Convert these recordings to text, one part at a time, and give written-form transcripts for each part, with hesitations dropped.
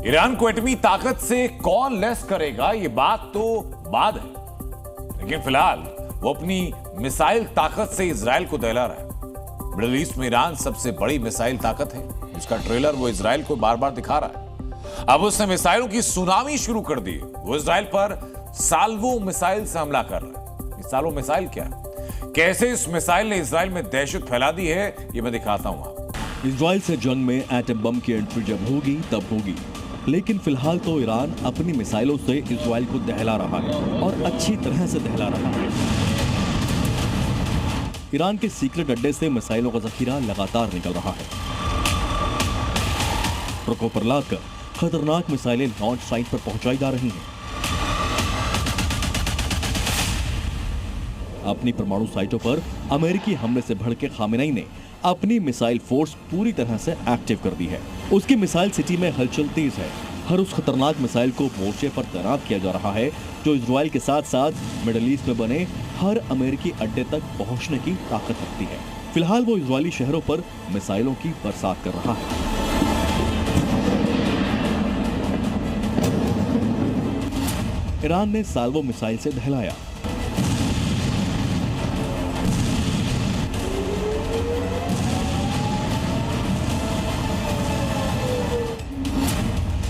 Iran को एटमी ताकत से कौन लेस करेगा, ये बात तो बाद है, लेकिन फिलहाल वो अपनी मिसाइल ताकत से इजराइल को दहला रहा है। मिडिल ईस्ट में ईरान सबसे बड़ी मिसाइल ताकत है, जिसका ट्रेलर वो इजराइल को बार बार दिखा रहा है। अब उसने मिसाइलों की सुनामी शुरू कर दी। वो इजराइल पर साल्वो मिसाइल से हमला कर रहा है। ये साल्वो मिसाइल क्या है, कैसे इस मिसाइल ने इजराइल में दहशत फैला दी है, ये मैं दिखाता हूं आपको। इजराइल से जंग में एटम बम की एंट्री जब होगी तब होगी, लेकिन फिलहाल तो ईरान अपनी मिसाइलों से इजराइल को दहला रहा है और अच्छी तरह से दहला रहा है। ईरान के सीक्रेट अड्डे से मिसाइलों का जखीरा लगातार निकल रहा है। ट्रकों पर लादकर खतरनाक मिसाइलें लॉन्च साइट पर पहुंचाई जा रही हैं। अपनी परमाणु साइटों पर अमेरिकी हमले से भड़के खामेनेई ने अपनी मिसाइल फोर्स पूरी तरह से एक्टिव कर दी है। उसकी मिसाइल सिटी में हलचल तेज है। हर उस खतरनाक मिसाइल को मोर्चे पर तैनात किया जा रहा है जो इजराइल के साथ साथ मिडिल ईस्ट में बने हर अमेरिकी अड्डे तक पहुंचने की ताकत रखती है। फिलहाल वो इजरायली शहरों पर मिसाइलों की बरसात कर रहा है। ईरान ने साल्वो मिसाइल से दहलाया।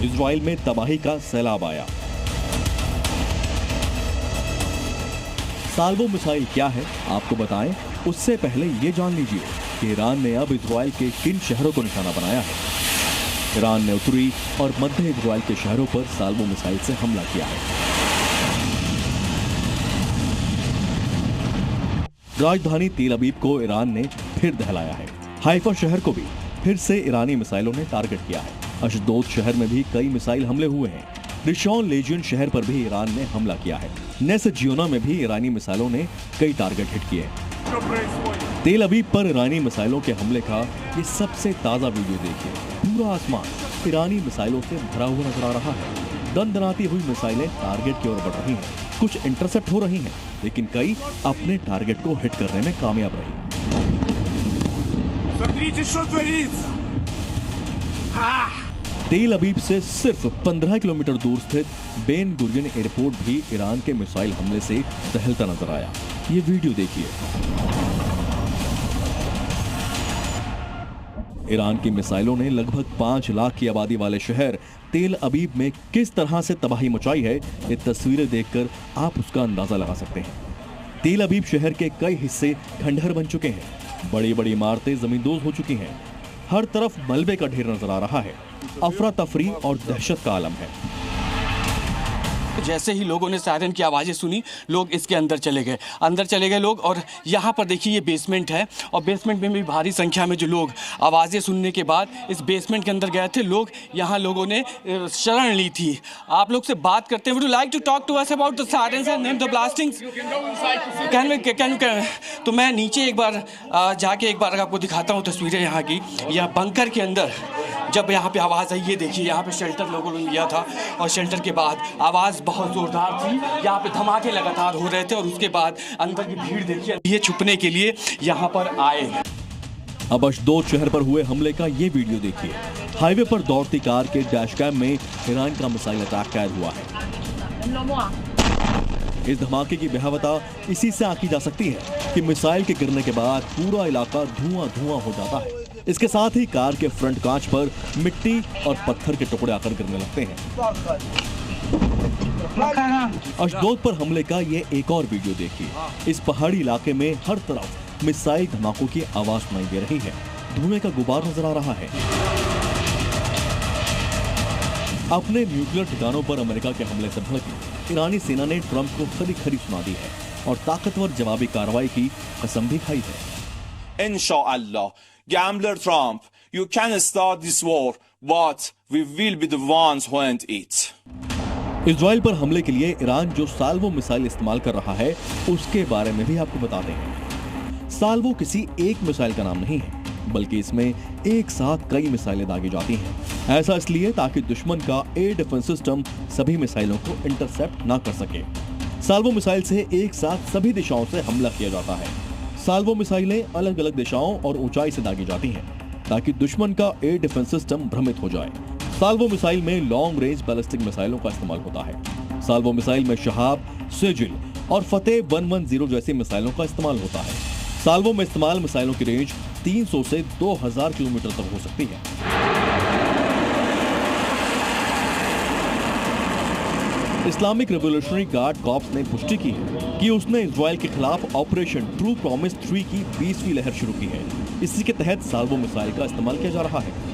इजराइल में तबाही का सैलाब आया। साल्वो मिसाइल क्या है आपको बताएं, उससे पहले ये जान लीजिए कि ईरान ने अब इजराइल के किन शहरों को निशाना बनाया है। ईरान ने उत्तरी और मध्य इजराइल के शहरों पर साल्वो मिसाइल से हमला किया है। राजधानी तेल अवीव को ईरान ने फिर दहलाया है। हाइफा शहर को भी फिर से ईरानी मिसाइलों ने टारगेट किया है। अशदोद शहर में भी कई मिसाइल हमले हुए हैं। रिशॉन लेजियन शहर पर भी ईरान ने हमला किया है। नेसजियोना में भी ईरानी मिसाइलों ने कई टारगेट हिट किए। तेल अवीव पर ईरानी मिसाइलों के हमले का ये सबसे ताजा वीडियो देखिए। पूरा आसमान ईरानी मिसाइलों से भरा हुआ नजर आ रहा है। दनदनाती हुई मिसाइलें टारगेट की ओर बढ़ रही हैं। कुछ इंटरसेप्ट हो रही हैं, लेकिन कई अपने टारगेट को हिट करने में कामयाब रही। तेल अवीव से सिर्फ 15 किलोमीटर दूर स्थित बेन गुरियन एयरपोर्ट भी ईरान के मिसाइल हमले से दहलता नजर आया। ये वीडियो देखिए। ईरान की मिसाइलों ने लगभग 5 लाख की आबादी वाले शहर तेल अवीव में किस तरह से तबाही मचाई है, ये तस्वीरें देखकर आप उसका अंदाजा लगा सकते हैं। तेल अवीव शहर के कई हिस्से खंडहर बन चुके हैं। बड़ी बड़ी इमारतें जमींदोज हो चुकी हैं। हर तरफ मलबे का ढेर नजर आ रहा है। अफरा तफरी और दहशत का आलम है। जैसे ही लोगों ने सायरन की आवाज़ें सुनी, लोग इसके अंदर चले गए लोग। और यहाँ पर देखिए, ये बेसमेंट है और बेसमेंट में भी भारी संख्या में जो लोग आवाज़ें सुनने के बाद इस बेसमेंट के अंदर गए थे लोग। यहाँ लोगों ने शरण ली थी। आप लोग से बात करते हैं। Would you like to talk to us about the sirens and the blastings? Can तो मैं नीचे एक बार जाके एक बार आपको दिखाता हूँ तस्वीरें यहाँ की। यहाँ बंकर के अंदर जब यहाँ पे आवाज़ आई, ये देखिए, यहाँ पे शेल्टर लोगों ने लिया था और शेल्टर के बाद आवाज़ बहुत ज़ोरदार थी। यहाँ पे धमाके लगातार हो रहे थे और उसके बाद अंदर की भीड़ देखिए, ये छुपने के लिए यहाँ पर आए। अब अशदोद शहर पर हुए हमले का ये वीडियो देखिए। हाईवे पर दौड़ती कार के डैश कैम में ईरान का मिसाइल अटैक कैद हुआ है। इस धमाके की भयावता इसी से आंकी जा सकती है कि मिसाइल के गिरने के बाद पूरा इलाका धुआं धुआं हो जाता है। इसके साथ ही कार के फ्रंट कांच पर मिट्टी और पत्थर के टुकड़े आकर गिरने लगते हैं। अशदोद पर हमले का ये एक और वीडियो देखिए। इस पहाड़ी इलाके में हर तरफ मिसाइल धमाकों की आवाज सुनाई दे रही है। धुएं का गुबार नजर आ रहा है। अपने न्यूक्लियर ठिकानों पर अमेरिका के हमले से भड़की ईरानी सेना ने ट्रंप को खरी खरी सुना दी है और ताकतवर जवाबी कार्रवाई की कसम भी खाई है। इंशाअल्लाह, gambler Trump, you can start this war, but we will be the ones who end it. Israel पर हमले के लिए ईरान जो साल्वो मिसाइल इस्तेमाल कर रहा है, उसके बारे में भी आपको बताते हैं। साल्वो किसी एक मिसाइल का नाम नहीं है, बल्कि इसमें एक साथ कई मिसाइलें दागी जाती हैं। ऐसा इसलिए ताकि दुश्मन का एयर डिफेंस सिस्टम सभी मिसाइलों को इंटरसेप्ट ना कर सके। साल्वो मिसाइल से एक साथ सभी दिशाओं से हमला किया जाता है। साल्वो मिसाइलें अलग अलग दिशाओं और ऊंचाई से दागी जाती हैं ताकि दुश्मन का एयर डिफेंस सिस्टम भ्रमित हो जाए। साल्वो मिसाइल में लॉन्ग रेंज बैलिस्टिक मिसाइलों का इस्तेमाल होता है। साल्वो मिसाइल में शहाब, सेजिल और फतेह 110 जैसी मिसाइलों का इस्तेमाल होता है। साल्वो में इस्तेमाल मिसाइलों की रेंज 300 से 2000 किलोमीटर तक हो सकती है। इस्लामिक रिवॉल्यूशनरी गार्ड कॉर्प्स ने पुष्टि की है कि उसने इजराइल के खिलाफ ऑपरेशन ट्रू प्रॉमिस 3 की 20वीं लहर शुरू की है। इसी के तहत साल्वो मिसाइल का इस्तेमाल किया जा रहा है।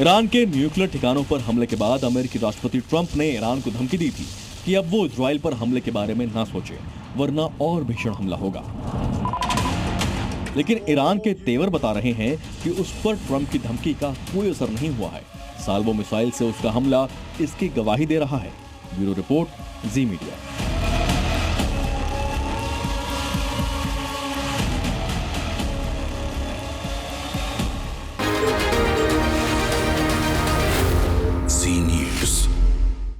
ईरान के न्यूक्लियर ठिकानों पर हमले के बाद अमेरिकी राष्ट्रपति ट्रंप ने ईरान को धमकी दी थी कि अब वो इजराइल पर हमले के बारे में ना सोचे, वरना और भीषण हमला होगा। लेकिन ईरान के तेवर बता रहे हैं कि उस पर ट्रंप की धमकी का कोई असर नहीं हुआ है। साल्वो मिसाइल से उसका हमला इसकी गवाही दे रहा है। ब्यूरो रिपोर्ट, जी मीडिया।